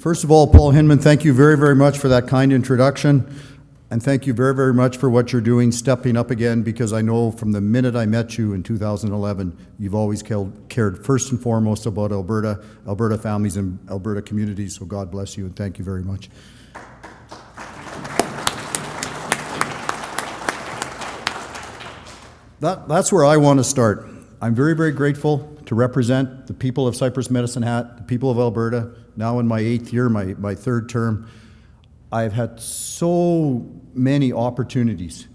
First of all, Paul Hinman, thank you very, very much for that kind introduction. And thank you very, very much for what you're doing, stepping up again, because I know from the minute I met you in 2011, you've always cared first and foremost about Alberta, Alberta families and Alberta communities, so God bless you and thank you very much. That's where I want to start. I'm very, very grateful to represent the people of Cypress Medicine Hat, the people of Alberta, now in my 8th year, my third term. I've had so many opportunities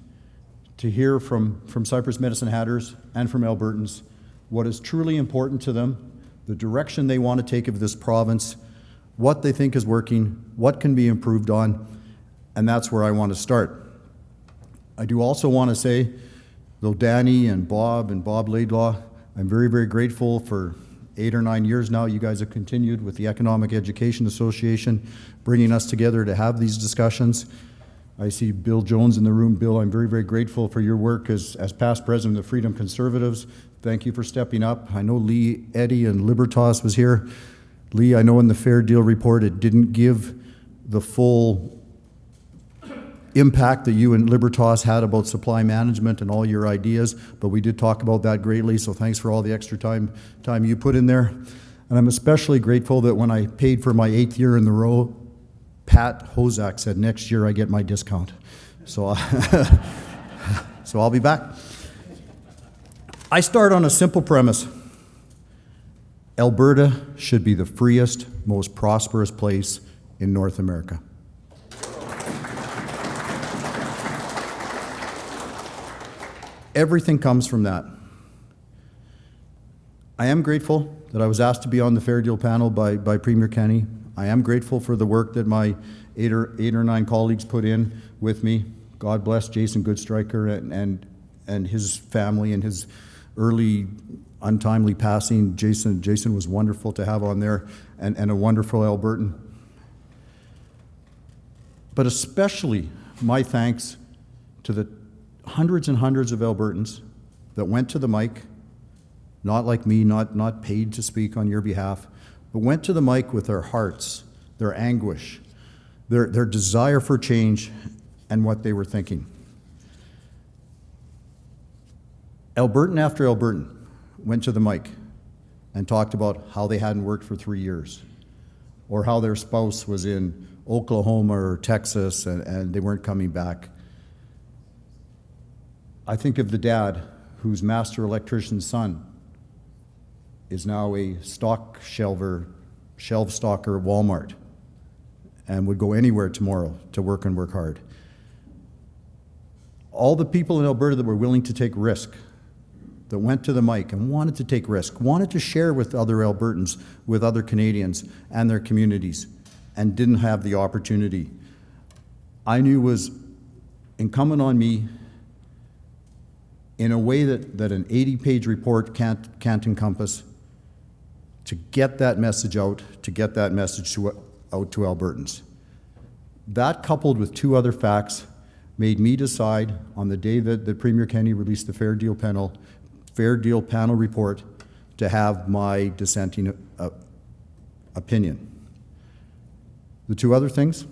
to hear from Cypress Medicine Hatters and from Albertans what is truly important to them, the direction they want to take of this province, what they think is working, what can be improved on, and that's where I want to start. I do also want to say, though Danny and Bob Laidlaw, I'm very, very grateful for 8 or 9 years now, you guys have continued with the Economic Education Association, bringing us together to have these discussions. I see Bill Jones in the room. Bill, I'm very, very grateful for your work as past president of Freedom Conservatives. Thank you for stepping up. I know Lee Eddy and Libertas was here. Lee, I know in the Fair Deal report it didn't give the full impact that you and Libertas had about supply management and all your ideas, but we did talk about that greatly, so thanks for all the extra time you put in there. And I'm especially grateful that when I paid for my 8th year in the row, Pat Hozak said, next year I get my discount. So, so I'll be back. I start on a simple premise. Alberta should be the freest, most prosperous place in North America. Everything comes from that. I am grateful that I was asked to be on the Fair Deal panel by Premier Kenney. I am grateful for the work that my eight or nine colleagues put in with me. God bless Jason Goodstriker and his family and his early untimely passing. Jason was wonderful to have on there and a wonderful Albertan. But especially my thanks to the hundreds and hundreds of Albertans that went to the mic, not like me, not paid to speak on your behalf, but went to the mic with their hearts, their anguish, their desire for change, and what they were thinking. Albertan after Albertan went to the mic and talked about how they hadn't worked for 3 years, or how their spouse was in Oklahoma or Texas and they weren't coming back. I think of the dad whose master electrician's son is now a shelf stocker at Walmart and would go anywhere tomorrow to work and work hard. All the people in Alberta that were willing to take risk, that went to the mic and wanted to take risk, wanted to share with other Albertans, with other Canadians and their communities, and didn't have the opportunity, I knew was incumbent on me in a way that an 80-page report can't encompass, to get that message out, to get that message out to Albertans. That, coupled with 2 other facts, made me decide on the day that Premier Kenney released the Fair Deal panel report to have my dissenting opinion. The 2 other things,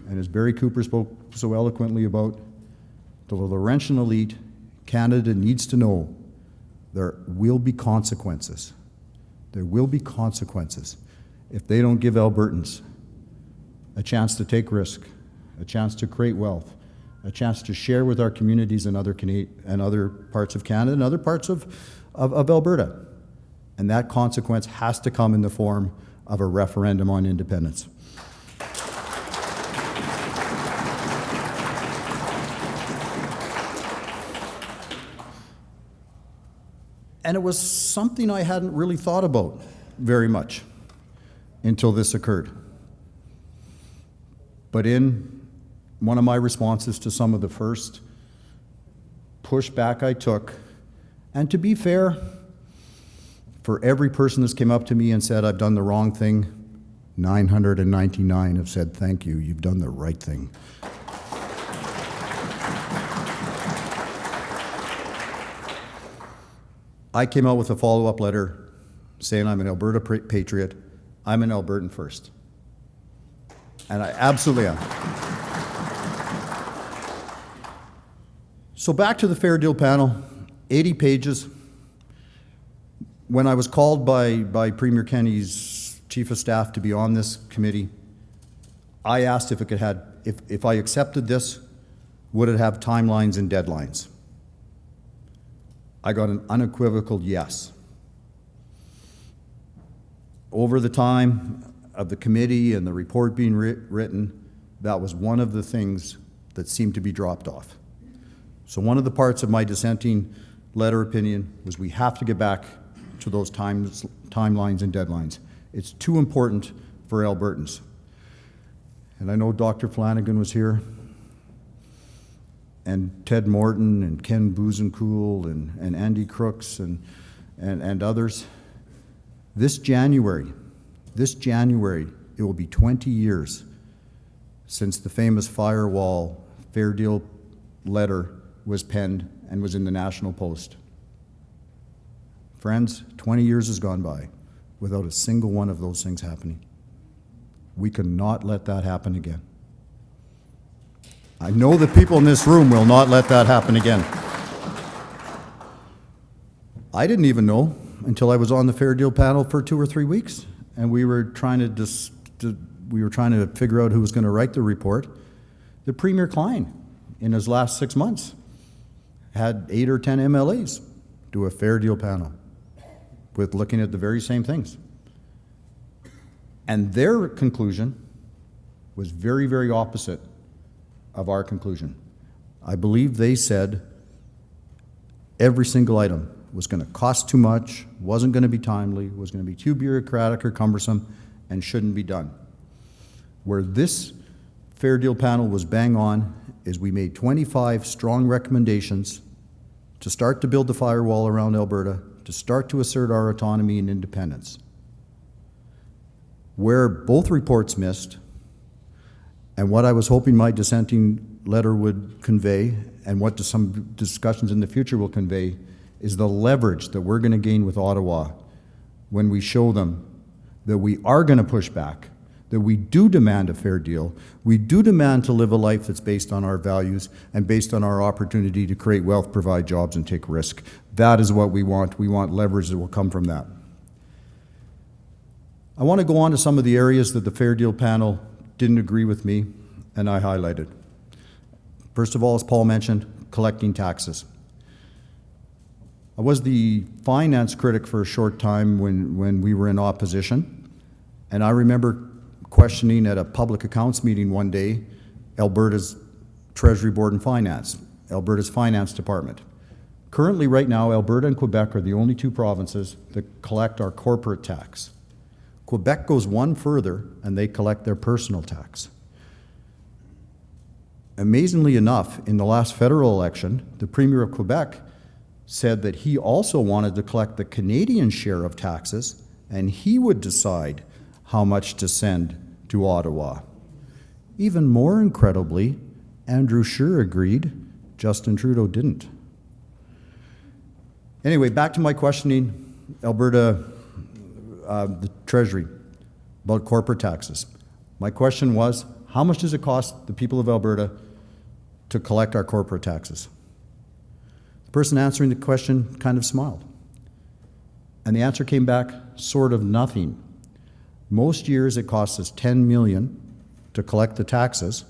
and as Barry Cooper spoke so eloquently about, the Laurentian elite, Canada needs to know there will be consequences. There will be consequences if they don't give Albertans a chance to take risk, a chance to create wealth, a chance to share with our communities in other parts of Canada and other parts of Alberta. And that consequence has to come in the form of a referendum on independence. And it was something I hadn't really thought about very much until this occurred. But in one of my responses to some of the first pushback I took, and to be fair, for every person that's came up to me and said, I've done the wrong thing, 999 have said, thank you, you've done the right thing. I came out with a follow-up letter saying I'm an Alberta patriot, I'm an Albertan first. And I absolutely am. So back to the Fair Deal panel, 80 pages. When I was called by Premier Kenney's Chief of Staff to be on this committee, I asked if I accepted this, would it have timelines and deadlines? I got an unequivocal yes. Over the time of the committee and the report being written, that was one of the things that seemed to be dropped off. So one of the parts of my dissenting letter opinion was we have to get back to those timelines and deadlines. It's too important for Albertans. And I know Dr. Flanagan was here, and Ted Morton and Ken Buzenkool and Andy Crooks and others. This January, it will be 20 years since the famous Firewall Fair Deal letter was penned and was in the National Post. Friends, 20 years has gone by without a single one of those things happening. We cannot let that happen again. I know the people in this room will not let that happen again. I didn't even know until I was on the Fair Deal panel for 2 or 3 weeks, and we were trying to figure out who was going to write the report. The Premier Klein, in his last 6 months, had 8 or 10 MLAs do a Fair Deal panel with looking at the very same things. And their conclusion was very, very opposite of our conclusion. I believe they said every single item was going to cost too much, wasn't going to be timely, was going to be too bureaucratic or cumbersome, and shouldn't be done. Where this Fair Deal panel was bang on is we made 25 strong recommendations to start to build the firewall around Alberta, to start to assert our autonomy and independence. Where both reports missed, and what I was hoping my dissenting letter would convey, and what some discussions in the future will convey, is the leverage that we're going to gain with Ottawa when we show them that we are going to push back, that we do demand a fair deal, we do demand to live a life that's based on our values and based on our opportunity to create wealth, provide jobs, and take risk. That is what we want. We want leverage that will come from that. I want to go on to some of the areas that the Fair Deal panel didn't agree with me, and I highlighted. First of all, as Paul mentioned, collecting taxes. I was the finance critic for a short time when we were in opposition, and I remember questioning at a public accounts meeting one day Alberta's Treasury Board and Finance, Alberta's Finance Department. Currently, right now, Alberta and Quebec are the only 2 provinces that collect our corporate tax. Quebec goes one further, and they collect their personal tax. Amazingly enough, in the last federal election, the Premier of Quebec said that he also wanted to collect the Canadian share of taxes, and he would decide how much to send to Ottawa. Even more incredibly, Andrew Scheer agreed, Justin Trudeau didn't. Anyway, back to my questioning Alberta, the Treasury, about corporate taxes. My question was, how much does it cost the people of Alberta to collect our corporate taxes? The person answering the question kind of smiled. And the answer came back, sort of nothing. Most years it costs us $10 million to collect the taxes,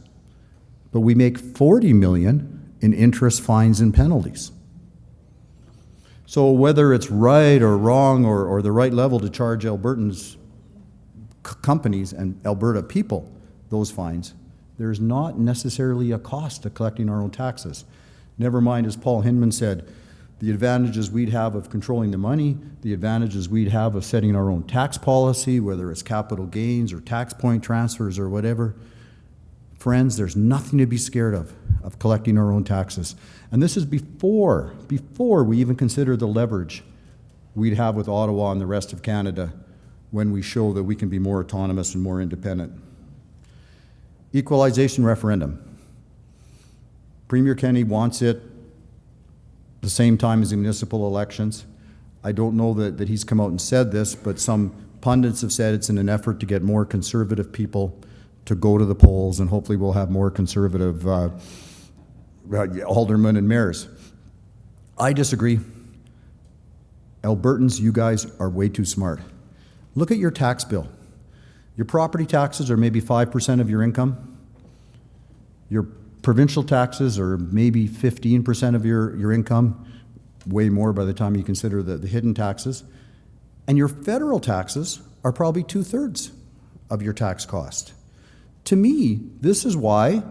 but we make $40 million in interest, fines, and penalties. So whether it's right or wrong or the right level to charge Albertans companies and Alberta people those fines, there's not necessarily a cost to collecting our own taxes. Never mind, as Paul Hinman said, the advantages we'd have of controlling the money, the advantages we'd have of setting our own tax policy, whether it's capital gains or tax point transfers or whatever. Friends, there's nothing to be scared of collecting our own taxes. And this is before we even consider the leverage we'd have with Ottawa and the rest of Canada when we show that we can be more autonomous and more independent. Equalization referendum. Premier Kenney wants it the same time as the municipal elections. I don't know that he's come out and said this, but some pundits have said it's in an effort to get more conservative people to go to the polls, and hopefully we'll have more conservative aldermen and mayors. I disagree. Albertans, you guys are way too smart. Look at your tax bill. Your property taxes are maybe 5% of your income. Your provincial taxes are maybe 15% of your income, way more by the time you consider the hidden taxes. And your federal taxes are probably 2/3 of your tax cost. To me, this is why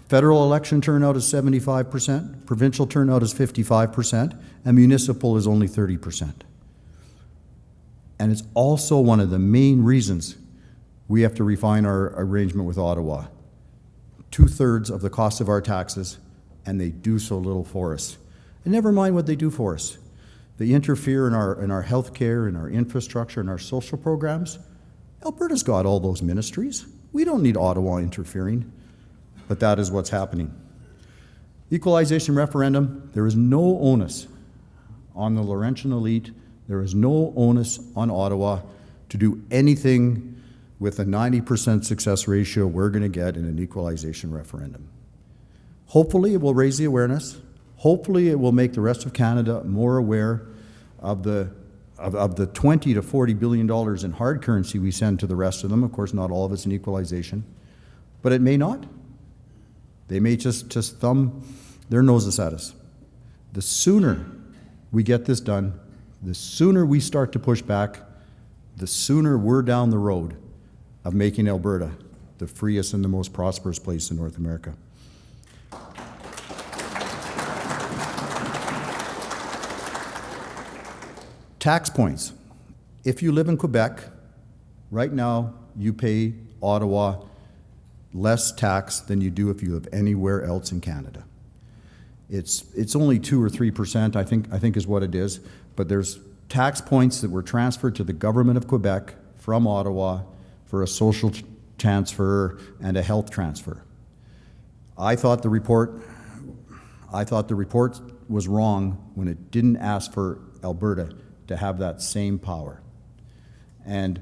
federal election turnout is 75%, provincial turnout is 55%, and municipal is only 30%. And it's also one of the main reasons we have to refine our arrangement with Ottawa. 2/3 of the cost of our taxes, and they do so little for us. And never mind what they do for us. They interfere in our health care, in our infrastructure, in our social programs. Alberta's got all those ministries. We don't need Ottawa interfering. But that is what's happening. Equalization referendum, there is no onus on the Laurentian elite, there is no onus on Ottawa to do anything with a 90% success ratio we're going to get in an equalization referendum. Hopefully it will raise the awareness. Hopefully it will make the rest of Canada more aware of the $20 to $40 billion in hard currency we send to the rest of them. Of course, not all of it's in equalization, but it may not. They may just thumb their noses at us. The sooner we get this done, the sooner we start to push back, the sooner we're down the road of making Alberta the freest and the most prosperous place in North America. Tax points. If you live in Quebec, right now you pay Ottawa less tax than you do if you live anywhere else in Canada. It's only 2 or 3%, I think is what it is, but there's tax points that were transferred to the government of Quebec from Ottawa for a social transfer and a health transfer. I thought the report was wrong when it didn't ask for Alberta to have that same power. And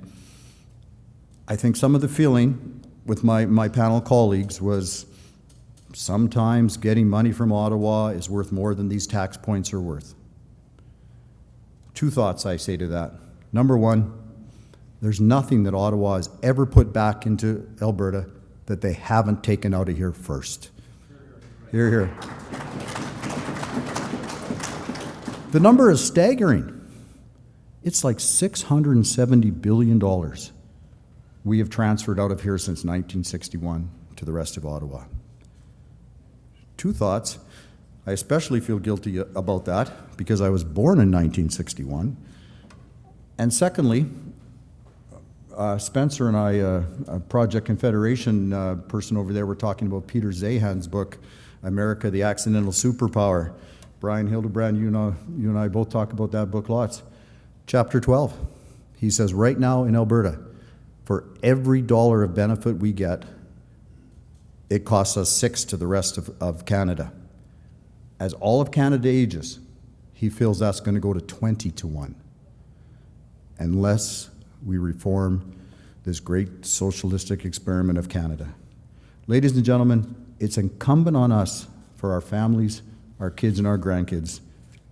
I think some of the feeling with my panel colleagues was sometimes getting money from Ottawa is worth more than these tax points are worth. Two thoughts I say to that. Number one, there's nothing that Ottawa has ever put back into Alberta that they haven't taken out of here first. Hear, hear. The number is staggering. It's like $670 billion we have transferred out of here since 1961 to the rest of Ottawa. Two thoughts. I especially feel guilty about that because I was born in 1961. And secondly, Spencer and I, a Project Confederation person over there, were talking about Peter Zahan's book, America, the Accidental Superpower. Brian Hildebrand, you and I both talk about that book lots. Chapter 12, he says, right now in Alberta, for every dollar of benefit we get, it costs us 6 to the rest of Canada. As all of Canada ages, he feels that's going to go to 20 to 1, unless we reform this great socialistic experiment of Canada. Ladies and gentlemen, it's incumbent on us, for our families, our kids and our grandkids,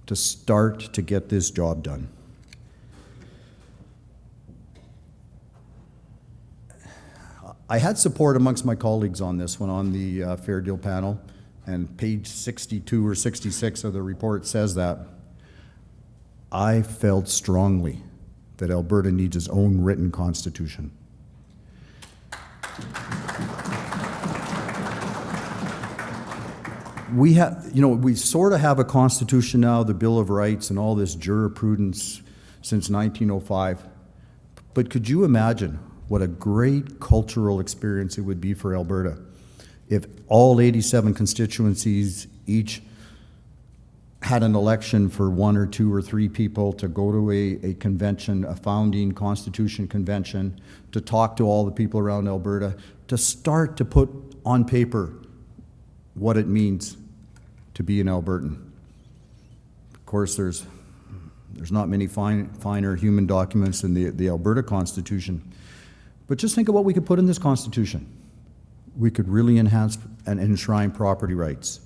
to start to get this job done. I had support amongst my colleagues on this one, on the Fair Deal panel, and page 62 or 66 of the report says that. I felt strongly that Alberta needs its own written constitution. We sort of have a constitution now, the Bill of Rights and all this jurisprudence since 1905. But could you imagine what a great cultural experience it would be for Alberta if all 87 constituencies each had an election for 1 or 2 or 3 people to go to a convention, a founding constitution convention, to talk to all the people around Alberta, to start to put on paper what it means to be an Albertan. Of course, there's not many finer human documents than the Alberta Constitution. But just think of what we could put in this Constitution. We could really enhance and enshrine property rights.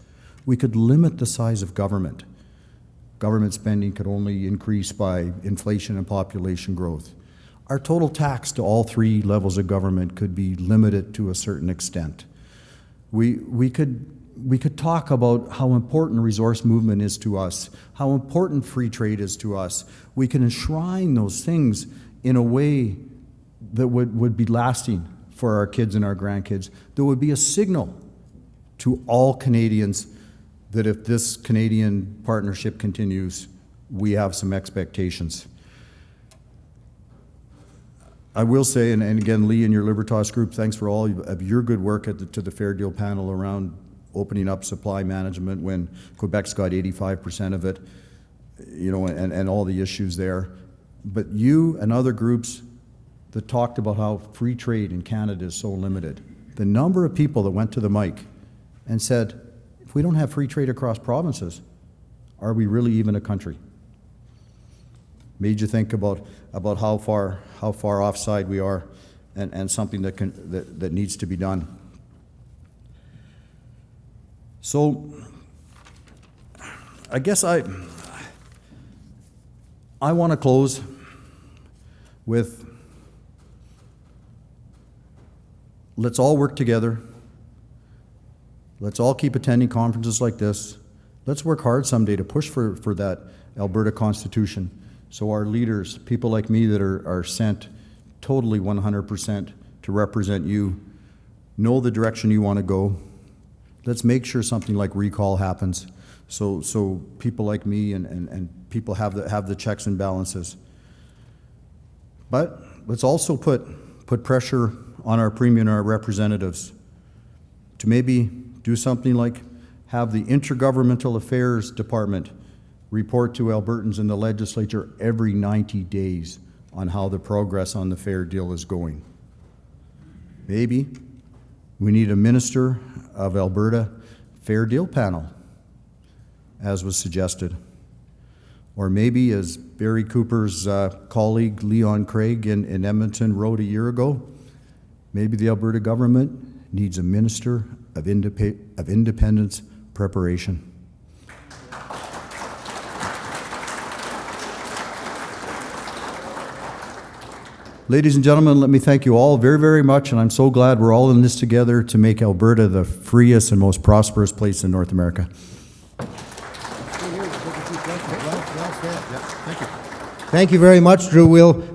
We could limit the size of government. Government spending could only increase by inflation and population growth. Our total tax to all three levels of government could be limited to a certain extent. We could talk about how important resource movement is to us, how important free trade is to us. We can enshrine those things in a way that would be lasting for our kids and our grandkids. There would be a signal to all Canadians that if this Canadian partnership continues, we have some expectations. I will say, and again, Lee and your Libertas group, thanks for all of your good work to the Fair Deal panel around opening up supply management when Quebec's got 85% of it, you know, and all the issues there. But you and other groups that talked about how free trade in Canada is so limited, the number of people that went to the mic and said, if we don't have free trade across provinces, are we really even a country? Made you think about how far offside we are, and something that needs to be done. So, I guess I want to close with, let's all work together. Let's all keep attending conferences like this. Let's work hard someday to push for that Alberta Constitution, so our leaders, people like me that are sent totally 100% to represent you, know the direction you want to go. Let's make sure something like recall happens, so people like me and people have the checks and balances. But let's also put pressure on our Premier and our representatives to maybe do something like have the Intergovernmental Affairs Department report to Albertans in the legislature every 90 days on how the progress on the Fair Deal is going. Maybe we need a Minister of Alberta Fair Deal panel, as was suggested. Or maybe, as Barry Cooper's colleague Leon Craig in Edmonton wrote a year ago, maybe the Alberta government needs a Minister of Independence Preparation. Ladies and gentlemen, let me thank you all very, very much, and I'm so glad we're all in this together to make Alberta the freest and most prosperous place in North America. Thank you very much, Drew.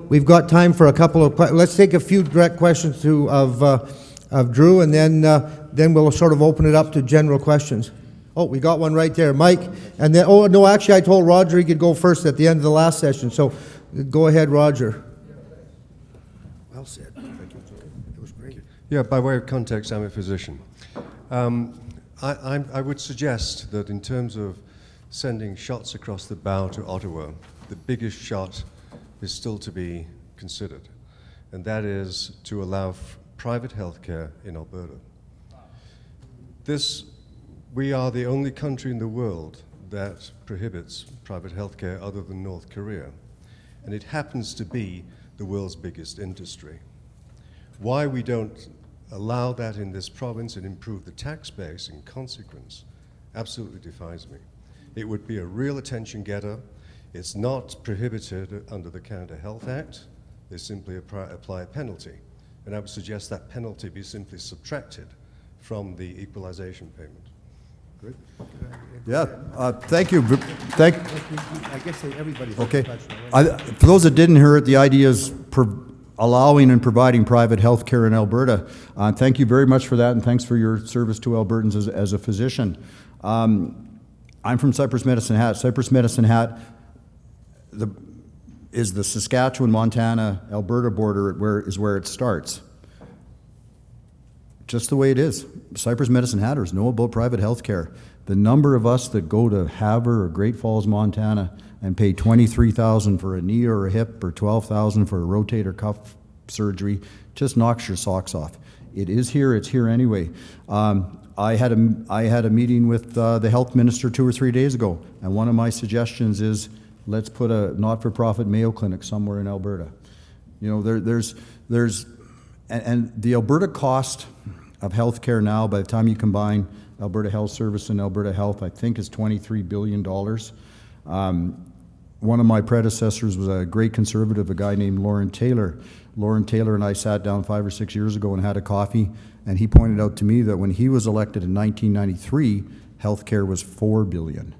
We've got time for a couple of let's take a few direct questions of Drew, and then we'll sort of open it up to general questions. Oh, we got one right there, Mike. And then, oh no, actually, I told Roger he could go first at the end of the last session. So, go ahead, Roger. Well said. Thank you. It was great. Yeah, by way of context, I'm a physician. I would suggest that in terms of sending shots across the bow to Ottawa, the biggest shot is still to be considered, and that is to allow private healthcare in Alberta. We are the only country in the world that prohibits private healthcare other than North Korea, and it happens to be the world's biggest industry. Why we don't allow that in this province and improve the tax base in consequence absolutely defies me. It would be a real attention getter. It's not prohibited under the Canada Health Act. They simply apply a penalty. And I would suggest that penalty be simply subtracted from the equalization payment. Good. Yeah, thank you. I guess everybody's okay. For those that didn't hear it, the idea is allowing and providing private health care in Alberta. Thank you very much for that, and thanks for your service to Albertans as a physician. I'm from Cypress Medicine Hat. Cypress Medicine Hat is the Saskatchewan-Montana-Alberta border where it starts. Just the way it is. Cypress Medicine Hatters know about private health care. The number of us that go to Havre or Great Falls, Montana and pay $23,000 for a knee or a hip or $12,000 for a rotator cuff surgery just knocks your socks off. It is here, it's here anyway. I had a meeting with the health minister 2 or 3 days ago, and one of my suggestions is let's put a not-for-profit Mayo Clinic somewhere in Alberta. You know, there's and the Alberta cost of healthcare now, by the time you combine Alberta Health Service and Alberta Health, I think is $23 billion. One of my predecessors was a great conservative, a guy named Lauren Taylor. Lauren Taylor and I sat down 5 or 6 years ago and had a coffee, and he pointed out to me that when he was elected in 1993, healthcare was $4 billion.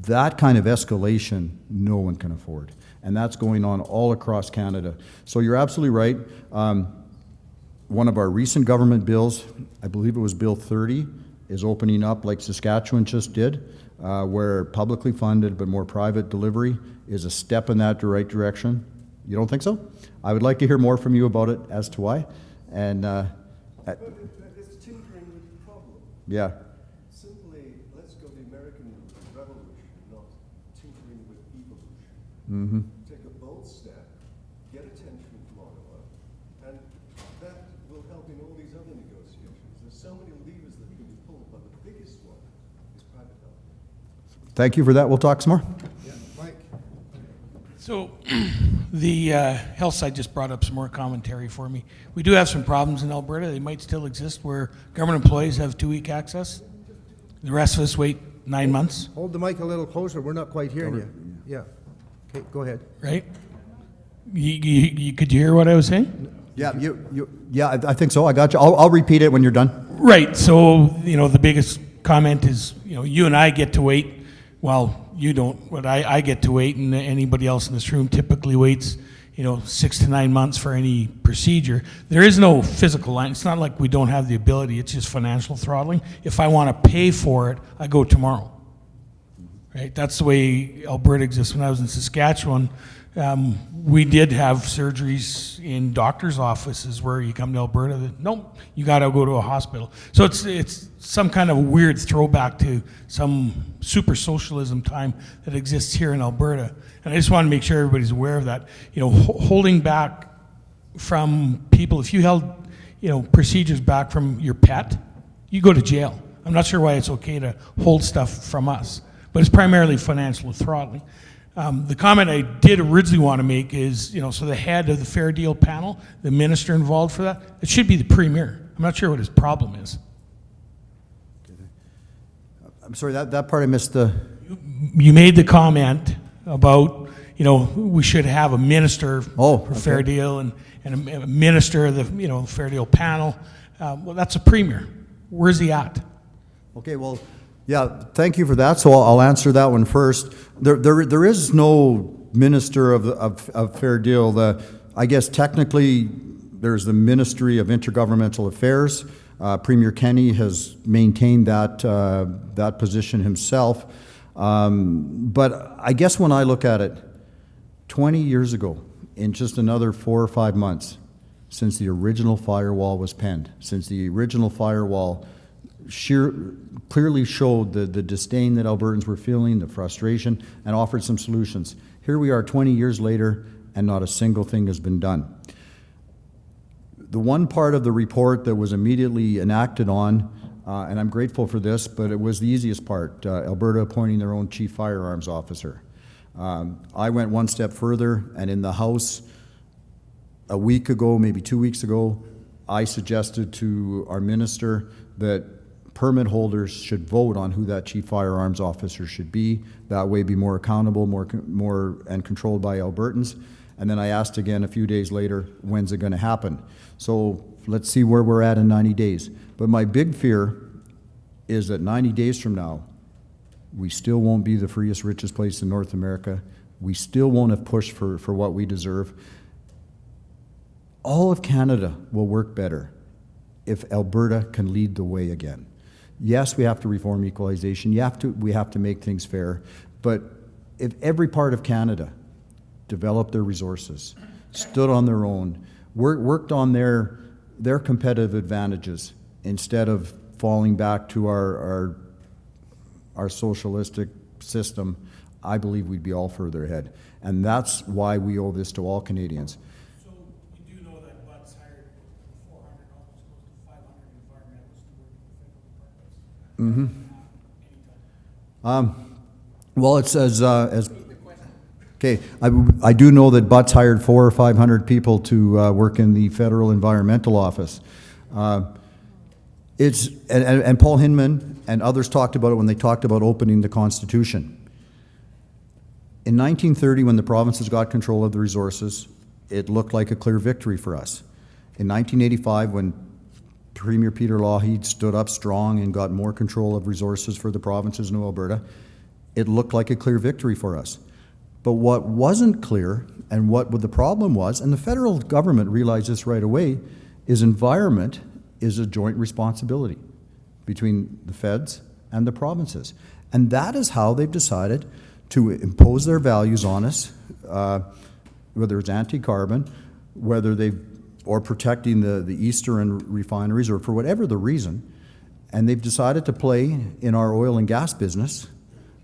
That kind of escalation, no one can afford. And that's going on all across Canada. So you're absolutely right. One of our recent government bills, I believe it was Bill 30, is opening up like Saskatchewan just did, where publicly funded but more private delivery is a step in that right direction. You don't think so? I would like to hear more from you about it as to why. And But it's tinkering with the problem. yeah. Simply, let's go the American Revolution, not tinkering with evolution. Mm-hmm. Take a bold step, get attention from Ottawa, and that will help in all these other negotiations. There's so many levers that can be pulled, but the biggest one is private health. Thank you for that. We'll talk some more. Yeah, Mike. So the health side just brought up some more commentary for me. We do have some problems in Alberta. They might still exist where government employees have 2-week access. The rest of us wait 9 months, Hold the mic a little closer, we're not quite hearing you. Yeah. Okay, go ahead. right? Could you hear what I was saying? Yeah, I think so. I got you. I'll repeat it when you're done. Right. So, the biggest comment is, you and I get to wait. Well, you don't, but I get to wait, and anybody else in this room typically waits, 6 to 9 months for any procedure. There is no physical line. It's not like we don't have the ability. It's just financial throttling. If I want to pay for it, I go tomorrow. Right? That's the way Alberta exists. When I was in Saskatchewan, we did have surgeries in doctors' offices where you come to Alberta, nope, you got to go to a hospital. So it's some kind of weird throwback to some super socialism time that exists here in Alberta. And I just want to make sure everybody's aware of that. Holding back from people, if you held, procedures back from your pet, you go to jail. I'm not sure why it's okay to hold stuff from us, but it's primarily financial throttling. The comment I did originally want to make is, so the head of the Fair Deal panel, the minister involved for that, it should be the premier. I'm not sure what his problem is. I'm sorry, that part I missed the... You made the comment about, we should have a minister for okay. Fair Deal and a minister of the, Fair Deal panel. Well, that's a premier. Where's he at? Okay, well, yeah, thank you for that. So I'll answer that one first. There is no minister of Fair Deal. I guess technically there's the Ministry of Intergovernmental Affairs. Premier Kenney has maintained that position himself. But I guess when I look at it, 20 years ago, in just another 4 or 5 months, since the original Firewall was penned, since the original Firewall clearly showed the disdain that Albertans were feeling, the frustration, and offered some solutions. Here we are 20 years later, and not a single thing has been done. The one part of the report that was immediately enacted on, and I'm grateful for this, but it was the easiest part, Alberta appointing their own chief firearms officer. I went one step further, and in the House, a week ago, maybe 2 weeks ago, I suggested to our minister that permit holders should vote on who that chief firearms officer should be. That way be more accountable, more and controlled by Albertans. And then I asked again a few days later, when's it going to happen? So let's see where we're at in 90 days. But my big fear is that 90 days from now, we still won't be the freest, richest place in North America. We still won't have pushed for what we deserve. All of Canada will work better if Alberta can lead the way again. Yes, we have to reform equalization. We have to make things fair. But if every part of Canada developed their resources, stood on their own, worked on their competitive advantages instead of falling back to our socialistic system, I believe we'd be all further ahead. And that's why we owe this to all Canadians. So you do know that Butts hired 400, almost close to 500 environmentalists to work with the federal departments. Well, it's as Okay, I do know that Butts hired 400 or 500 people to work in the federal environmental office. And Paul Hinman and others talked about it when they talked about opening the Constitution. In 1930, when the provinces got control of the resources, it looked like a clear victory for us. In 1985, when Premier Peter Lougheed stood up strong and got more control of resources for the provinces in Alberta, it looked like a clear victory for us. But what wasn't clear, and what the problem was, and the federal government realized this right away, is environment is a joint responsibility between the feds and the provinces. And that is how they've decided to impose their values on us, whether it's anti-carbon, or protecting the eastern refineries, or for whatever the reason. And they've decided to play in our oil and gas business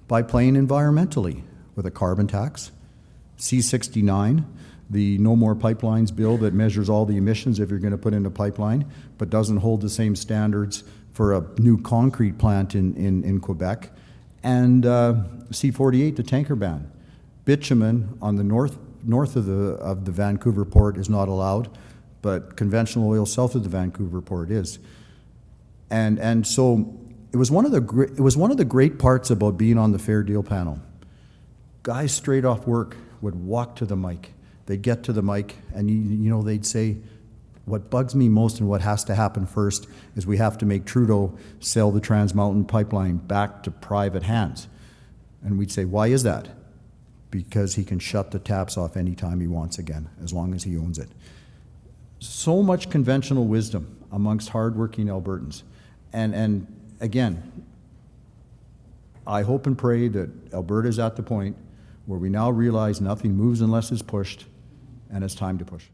by playing environmentally with a carbon tax, C-69, the No More Pipelines bill that measures all the emissions if you're going to put in a pipeline, but doesn't hold the same standards for a new concrete plant in Quebec, and C-48, the tanker ban. Bitumen on the north of the Vancouver port is not allowed, but conventional oil south of the Vancouver port is. And so it was one of the great parts about being on the Fair Deal panel. Guys straight off work would walk to the mic. They'd get to the mic, and they'd say, what bugs me most and what has to happen first is we have to make Trudeau sell the Trans Mountain pipeline back to private hands. And we'd say, why is that? Because he can shut the taps off anytime he wants again, as long as he owns it. So much conventional wisdom amongst hardworking Albertans. And again, I hope and pray that Alberta is at the point where we now realize nothing moves unless it's pushed, and it's time to push.